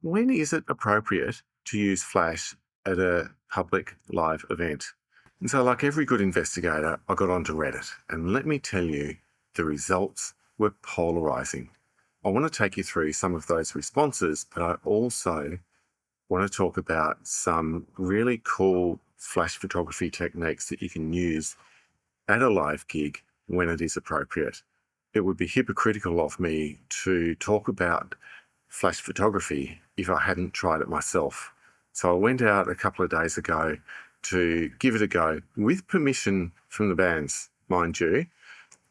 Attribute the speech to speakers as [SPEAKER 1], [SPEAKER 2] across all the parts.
[SPEAKER 1] When is it appropriate to use flash at a public live event? And so, like every good investigator, I got onto Reddit, and let me tell you, the results were polarizing. I want to take you through some of those responses, but I also want to talk about some really cool flash photography techniques that you can use at a live gig when it is appropriate. It would be hypocritical of me to talk about flash photography if I hadn't tried it myself. So I went out a couple of days ago to give it a go with permission from the bands, mind you.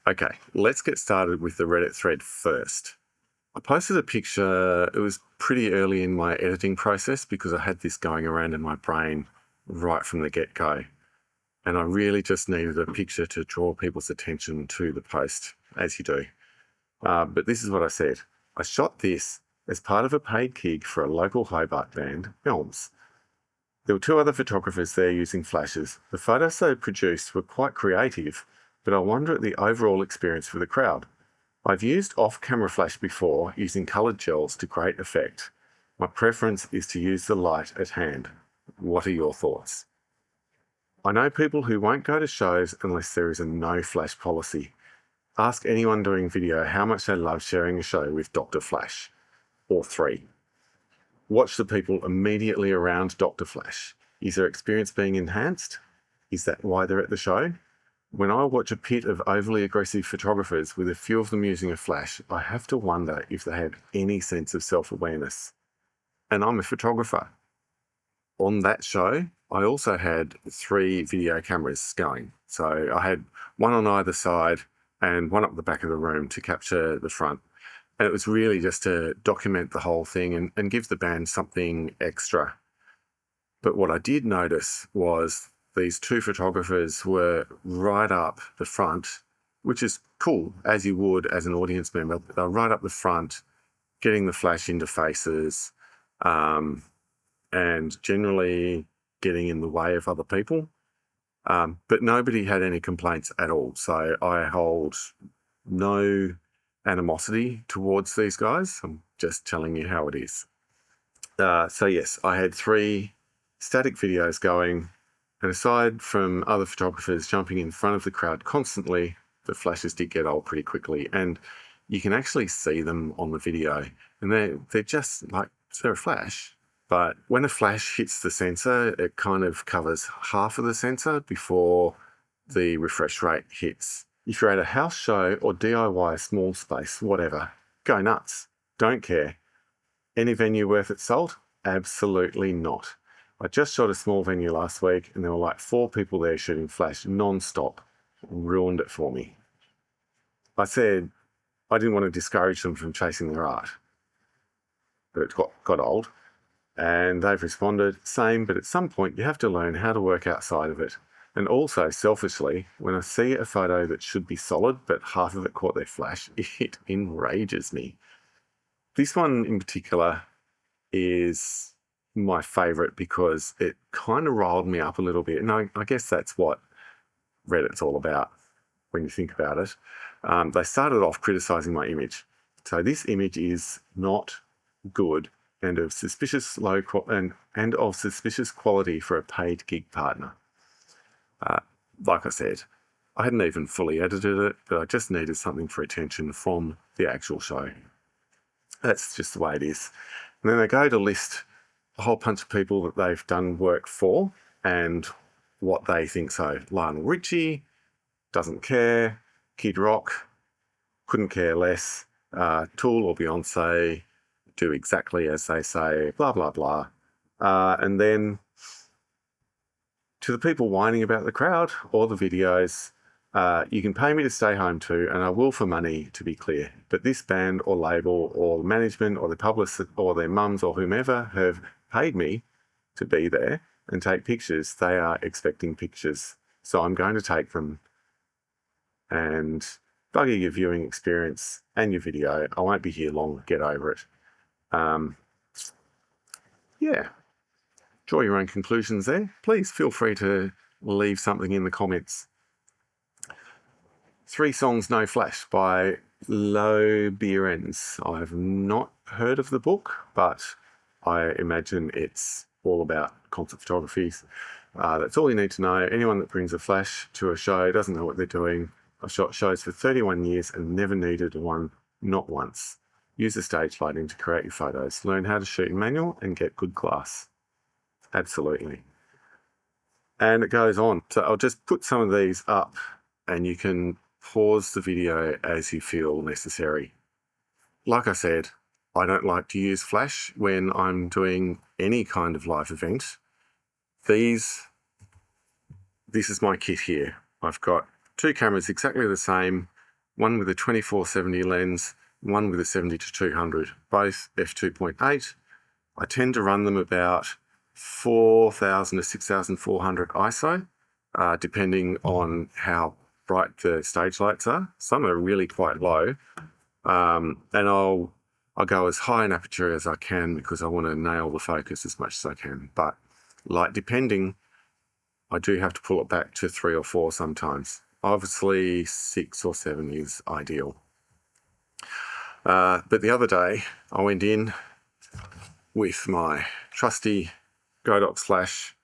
[SPEAKER 1] Okay, let's get started with the Reddit thread first. I posted a picture. It was pretty early in my editing process because I had this going around in my brain right from the get-go. And I really just needed a picture to draw people's attention to the post, as you do. But this is what I said. I shot this as part of a paid gig for a local Hobart band, Elms. There were two other photographers there using flashes. The photos they produced were quite creative, but I wonder at the overall experience for the crowd. I've used off-camera flash before using coloured gels to great effect. My preference is to use the light at hand. What are your thoughts? I know people who won't go to shows unless there is a no flash policy. Ask anyone doing video how much they love sharing a show with Dr. Flash. Or 3. Watch the people immediately around Dr. Flash. Is their experience being enhanced? Is that why they're at the show? When I watch a pit of overly aggressive photographers with a few of them using a flash, I have to wonder if they have any sense of self-awareness. And I'm a photographer. On that show, I also had 3 video cameras going. So I had one on either side and one up the back of the room to capture the front. And it was really just to document the whole thing and give the band something extra. But what I did notice was these 2 photographers were right up the front, which is cool, as you would as an audience member. They're right up the front, getting the flash into faces, and generally getting in the way of other people. But nobody had any complaints at all. So I hold no animosity towards these guys. I'm just telling you how it is. So yes, I had 3 static videos going, and aside from other photographers jumping in front of the crowd constantly, the flashes did get old pretty quickly, and you can actually see them on the video, and they're just like, they're a flash. But when a flash hits the sensor, it kind of covers half of the sensor before the refresh rate hits. If you're at a house show or DIY small space, whatever, go nuts. Don't care. Any venue worth its salt? Absolutely not. I just shot a small venue last week and there were like 4 people there shooting flash non-stop. Ruined it for me. I said I didn't want to discourage them from chasing their art, but it got old. And they've responded, same, but at some point you have to learn how to work outside of it. And also, selfishly, when I see a photo that should be solid, but half of it caught their flash, it enrages me. This one in particular is my favourite because it kind of riled me up a little bit. And I guess that's what Reddit's all about when you think about it. They started off criticising my image. So this image is not good and of suspicious and of suspicious quality for a paid gig partner. Like I said, I hadn't even fully edited it, but I just needed something for attention from the actual show. That's just the way it is. And then they go to list a whole bunch of people that they've done work for and what they think. So Lionel Richie, doesn't care. Kid Rock, couldn't care less. Tool or Beyonce, do exactly as they say, blah, blah, blah. And then to the people whining about the crowd or the videos, you can pay me to stay home too, and I will for money, to be clear. But this band or label or management or the publicist or their mums or whomever have paid me to be there and take pictures. They are expecting pictures. So I'm going to take them and bugger your viewing experience and your video. I won't be here long. Get over it. Yeah. Draw your own conclusions there. Please feel free to leave something in the comments. 3 Songs No Flash by Lo Beerens. I've not heard of the book, but I imagine it's all about concert photography. That's all you need to know. Anyone that brings a flash to a show doesn't know what they're doing. I've shot shows for 31 years and never needed one, not once. Use the stage lighting to create your photos. Learn how to shoot in manual and get good glass. Absolutely. And it goes on. So I'll just put some of these up and you can pause the video as you feel necessary. Like I said, I don't like to use flash when I'm doing any kind of live event. This is my kit here. I've got two cameras exactly the same, one with a 24-70 lens, one with a 70-200, both f2.8. I tend to run them about 4,000 to 6,400 ISO, depending on how bright the stage lights are. Some are really quite low, and I'll go as high an aperture as I can because I want to nail the focus as much as I can. But light depending, I do have to pull it back to 3 or 4 sometimes. Obviously 6 or 7 is ideal. But the other day I went in with my trusty Godox flash,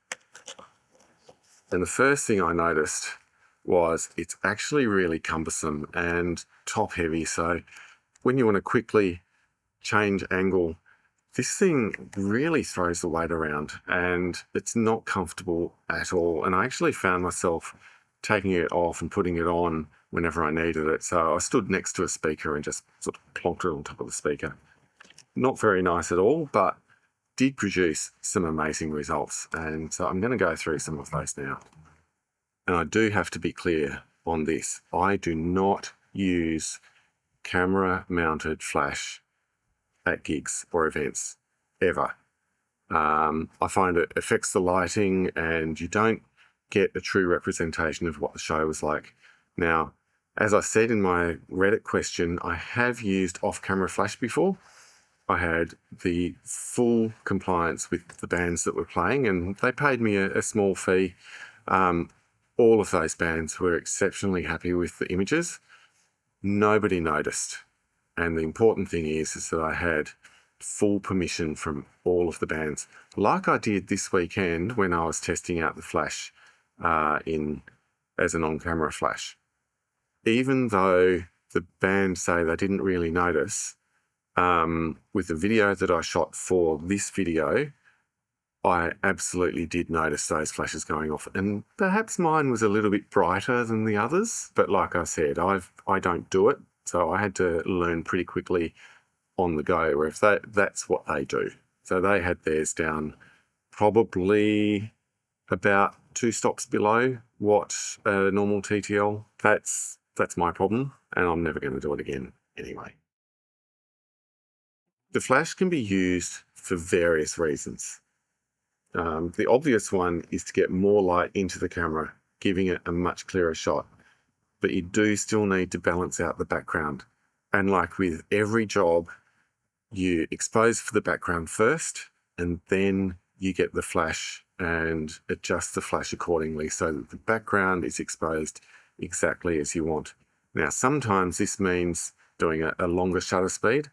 [SPEAKER 1] and the first thing I noticed was it's actually really cumbersome and top heavy. So when you want to quickly change angle, this thing really throws the weight around and it's not comfortable at all. And I actually found myself taking it off and putting it on whenever I needed it. So I stood next to a speaker and just sort of plonked it on top of the speaker. Not very nice at all, but did produce some amazing results. And so I'm going to go through some of those now. And I do have to be clear on this. I do not use camera mounted flash at gigs or events, ever. I find it affects the lighting and you don't get a true representation of what the show was like. Now, as I said in my Reddit question, I have used off-camera flash before. I had the full compliance with the bands that were playing and they paid me a small fee. All of those bands were exceptionally happy with the images. Nobody noticed. And the important thing is that I had full permission from all of the bands, like I did this weekend when I was testing out the flash as an on-camera flash. Even though the band say they didn't really notice, with the video that I shot for this video, I absolutely did notice those flashes going off. And perhaps mine was a little bit brighter than the others, but like I said, I don't do it. So I had to learn pretty quickly on the go, where if that's what they do. So they had theirs down probably about 2 stops below what a normal TTL. That's my problem, and I'm never going to do it again anyway. The flash can be used for various reasons. The obvious one is to get more light into the camera, giving it a much clearer shot. But you do still need to balance out the background. And like with every job, you expose for the background first, and then you get the flash and adjust the flash accordingly so that the background is exposed exactly as you want. Now, sometimes this means doing a longer shutter speed,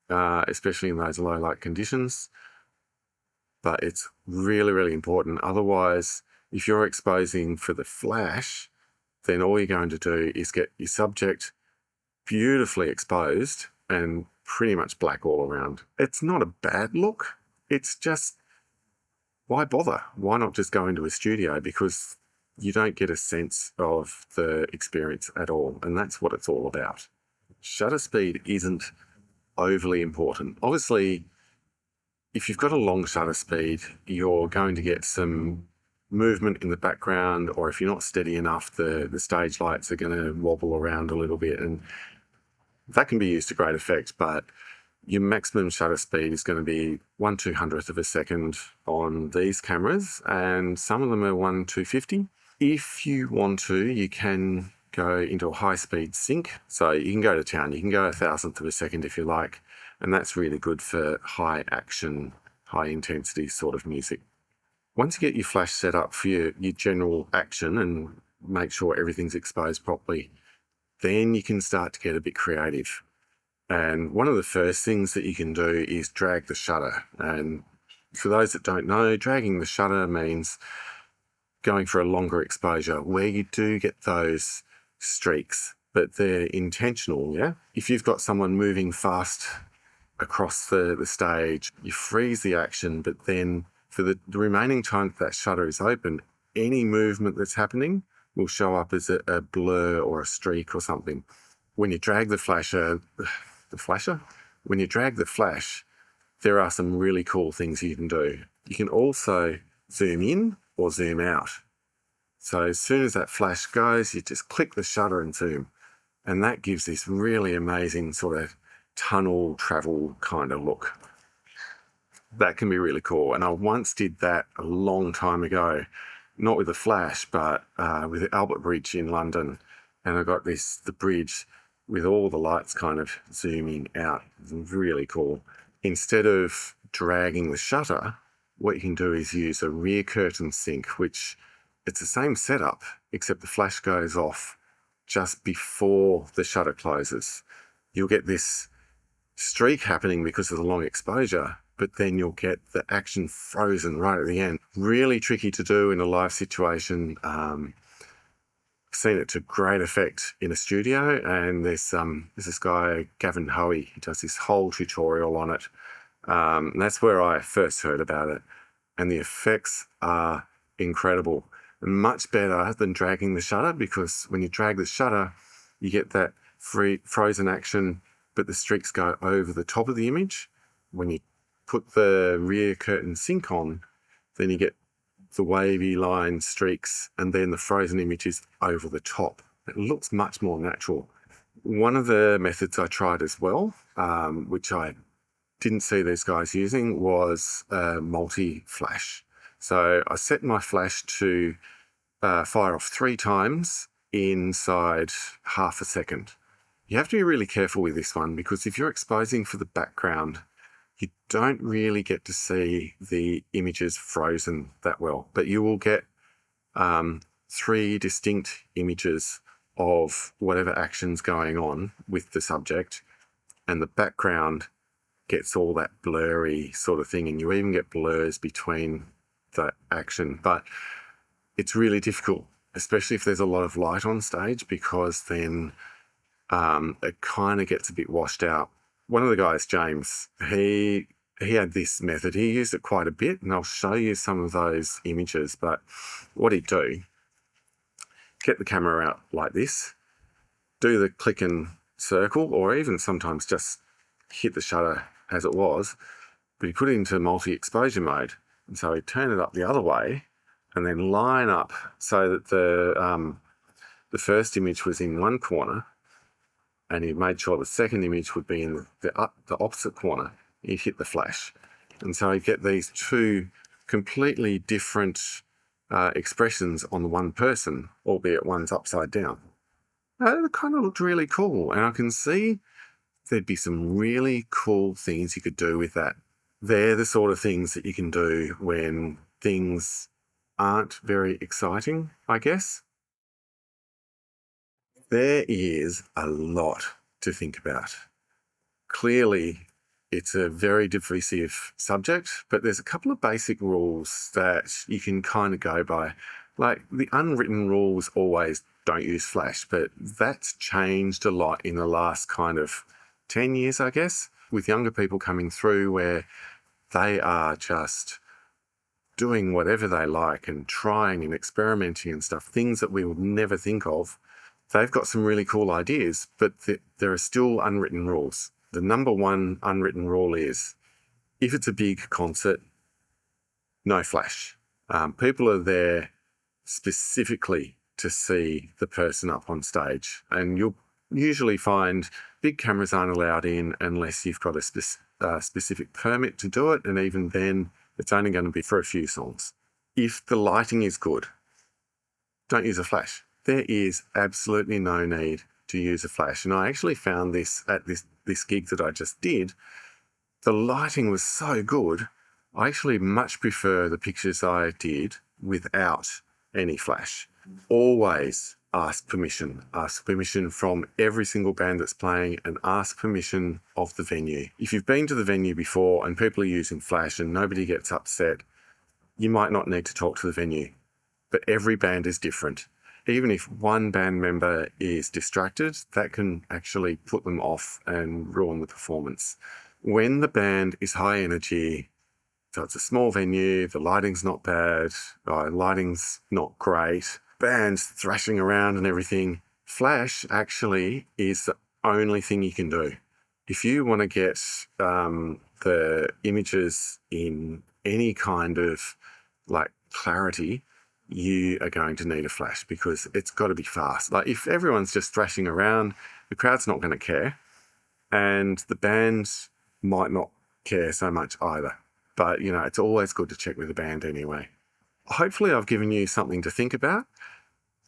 [SPEAKER 1] especially in those low light conditions. But it's really, really important. Otherwise, if you're exposing for the flash, then all you're going to do is get your subject beautifully exposed and pretty much black all around. It's not a bad look. It's just, why bother? Why not just go into a studio? Because you don't get a sense of the experience at all. And that's what it's all about. Shutter speed isn't overly important. Obviously, if you've got a long shutter speed, you're going to get some movement in the background, or if you're not steady enough, the stage lights are going to wobble around a little bit, and that can be used to great effect. But your maximum shutter speed is going to be 1/200th of a second on these cameras, and some of them are 1/250. If you want to, you can go into a high-speed sync. So you can go to town. You can go 1,000th of a second if you like, and that's really good for high action, high intensity sort of music. Once you get your flash set up for your general action and make sure everything's exposed properly, then you can start to get a bit creative. And one of the first things that you can do is drag the shutter. And for those that don't know, dragging the shutter means going for a longer exposure where you do get those streaks, but they're intentional, yeah? If you've got someone moving fast across the stage, you freeze the action, but then for the remaining time that shutter is open, any movement that's happening will show up as a blur or a streak or something. When you drag when you drag the flash, there are some really cool things you can do. You can also zoom in or zoom out. So as soon as that flash goes, you just click the shutter and zoom. And that gives this really amazing sort of tunnel travel kind of look. That can be really cool. And I once did that a long time ago, not with a flash, but with the Albert Bridge in London. And I got the bridge with all the lights kind of zooming out. It's really cool. Instead of dragging the shutter, what you can do is use a rear curtain sync, which it's the same setup, except the flash goes off just before the shutter closes. You'll get this streak happening because of the long exposure, but then you'll get the action frozen right at the end. Really tricky to do in a live situation. Seen it to great effect in a studio, and there's this guy, Gavin Hoey, he does this whole tutorial on it. And that's where I first heard about it. And the effects are incredible. Much better than dragging the shutter, because when you drag the shutter, you get that frozen action, but the streaks go over the top of the image. When you put the rear curtain sync on, then you get the wavy line streaks, and then the frozen image is over the top. It looks much more natural. One of the methods I tried as well, which I didn't see these guys using, was multi-flash. So I set my flash to fire off 3 times inside half a second. You have to be really careful with this one, because if you're exposing for the background, you don't really get to see the images frozen that well, but you will get 3 distinct images of whatever action's going on with the subject, and the background gets all that blurry sort of thing, and you even get blurs between the action. But it's really difficult, especially if there's a lot of light on stage, because then it kind of gets a bit washed out. One of the guys, James, he had this method. He used it quite a bit, and I'll show you some of those images. But what he'd do, get the camera out like this, do the click and circle, or even sometimes just hit the shutter as it was, but he put it into multi-exposure mode. And so he'd turn it up the other way and then line up so that the first image was in one corner, and he made sure the second image would be in the opposite corner. He'd hit the flash. And so he'd get these 2 completely different expressions on the one person, albeit one's upside down. It kind of looked really cool. And I can see there'd be some really cool things you could do with that. They're the sort of things that you can do when things aren't very exciting, I guess. There is a lot to think about. Clearly, it's a very divisive subject, but there's a couple of basic rules that you can kind of go by. Like, the unwritten rules always don't use flash, but that's changed a lot in the last kind of 10 years, I guess, with younger people coming through, where they are just doing whatever they like and trying and experimenting and stuff, things that we would never think of. They've got some really cool ideas, but there are still unwritten rules. The number one unwritten rule is, if it's a big concert, no flash. People are there specifically to see the person up on stage, and you'll usually find big cameras aren't allowed in unless you've got a specific permit to do it, and even then, it's only going to be for a few songs. If the lighting is good, don't use a flash. There is absolutely no need to use a flash. And I actually found this at this gig that I just did. The lighting was so good, I actually much prefer the pictures I did without any flash. Always ask permission. Ask permission from every single band that's playing and ask permission of the venue. If you've been to the venue before and people are using flash and nobody gets upset, you might not need to talk to the venue. But every band is different. Even if one band member is distracted, that can actually put them off and ruin the performance. When the band is high energy, so it's a small venue, the lighting's not bad, lighting's not great, band's thrashing around and everything, flash actually is the only thing you can do. If you want to get the images in any kind of like clarity, you are going to need a flash because it's got to be fast. Like if everyone's just thrashing around, the crowd's not going to care, and the band might not care so much either. But, you know, it's always good to check with the band anyway. Hopefully I've given you something to think about.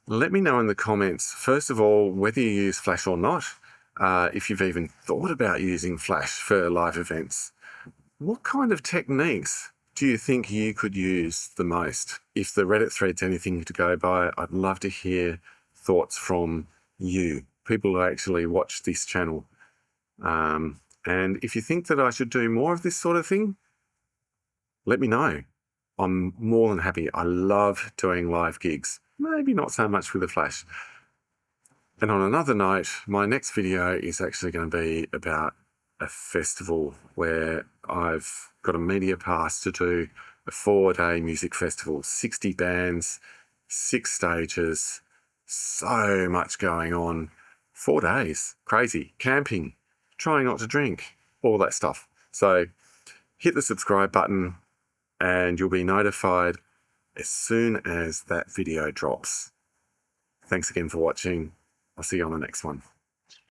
[SPEAKER 1] Let me know in the comments, first of all, whether you use flash or not, if you've even thought about using flash for live events. What kind of techniques do you think you could use the most? If the Reddit thread's anything to go by, I'd love to hear thoughts from you, people who actually watch this channel. And if you think that I should do more of this sort of thing, let me know. I'm more than happy. I love doing live gigs. Maybe not so much with the flash. And on another note, my next video is actually going to be about a festival where I've got a media pass to do a 4-day music festival, 60 bands, 6 stages, so much going on. 4 days, crazy, camping, trying not to drink, all that stuff. So hit the subscribe button and you'll be notified as soon as that video drops. Thanks again for watching. I'll see you on the next one.